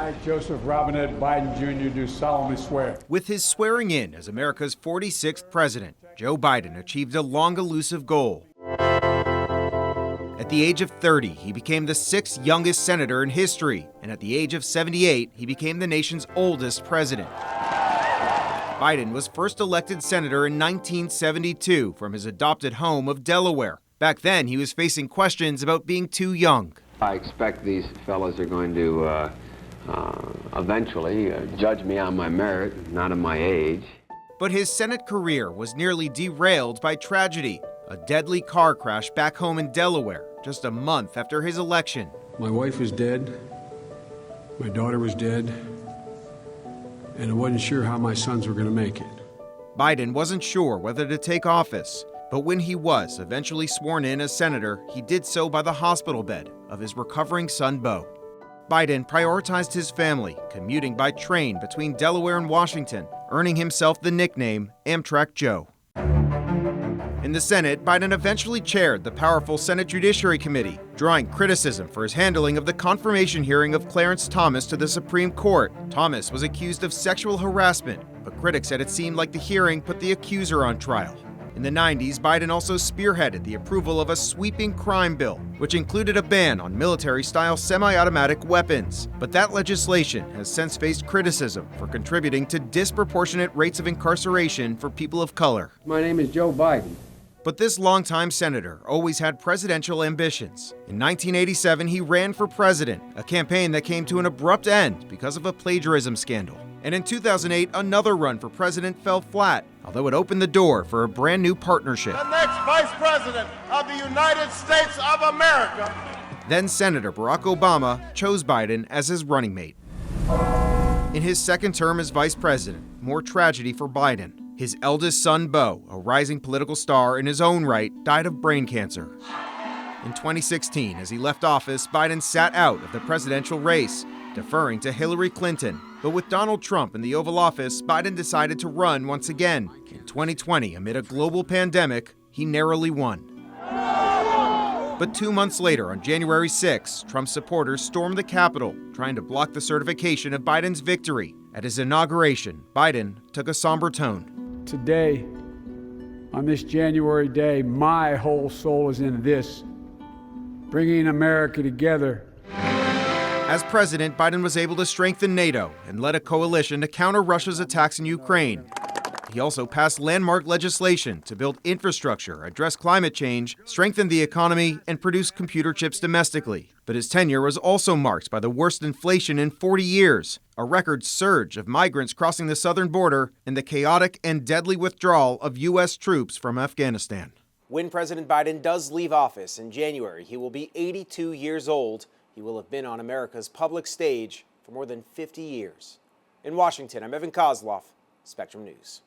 I, Joseph Robinette Biden Jr., do solemnly swear. With his swearing in as America's 46th president, Joe Biden achieved a long elusive goal. At the age of 30, he became the 6th youngest senator in history, and at the age of 78, he became the nation's oldest president. Biden was first elected senator in 1972 from his adopted home of Delaware. Back then, he was facing questions about being too young. I expect these fellows are going to eventually judge me on my merit, not on my age. But his Senate career was nearly derailed by tragedy, a deadly car crash back home in Delaware just a month after his election. My wife was dead. My daughter was dead. And I wasn't sure how my sons were going to make it. Biden wasn't sure whether to take office, but when he was eventually sworn in as senator, he did so by the hospital bed of his recovering son, Beau. Biden prioritized his family, commuting by train between Delaware and Washington, earning himself the nickname Amtrak Joe. In the Senate, Biden eventually chaired the powerful Senate Judiciary Committee, drawing criticism for his handling of the confirmation hearing of Clarence Thomas to the Supreme Court. Thomas was accused of sexual harassment, but critics said it seemed like the hearing put the accuser on trial. In the 90s, Biden also spearheaded the approval of a sweeping crime bill, which included a ban on military-style semi-automatic weapons. But that legislation has since faced criticism for contributing to disproportionate rates of incarceration for people of color. My name is Joe Biden. But this longtime senator always had presidential ambitions. In 1987, he ran for president, a campaign that came to an abrupt end because of a plagiarism scandal. And in 2008, another run for president fell flat, although it opened the door for a brand new partnership. The next Vice President of the United States of America. Then Senator Barack Obama chose Biden as his running mate. In his second term as vice president, more tragedy for Biden. His eldest son, Beau, a rising political star in his own right, died of brain cancer. In 2016, as he left office, Biden sat out of the presidential race, deferring to Hillary Clinton. But with Donald Trump in the Oval Office, Biden decided to run once again. In 2020, amid a global pandemic, he narrowly won. But 2 months later, on January 6, Trump's supporters stormed the Capitol, trying to block the certification of Biden's victory. At his inauguration, Biden took a somber tone. Today, on this January day, my whole soul is in this, bringing America together. As president, Biden was able to strengthen NATO and led a coalition to counter Russia's attacks in Ukraine. He also passed landmark legislation to build infrastructure, address climate change, strengthen the economy, and produce computer chips domestically. But his tenure was also marked by the worst inflation in 40 years, a record surge of migrants crossing the southern border, and the chaotic and deadly withdrawal of U.S. troops from Afghanistan. When President Biden does leave office in January, he will be 82 years old. He will have been on America's public stage for more than 50 years. In Washington, I'm Koslof, Spectrum News.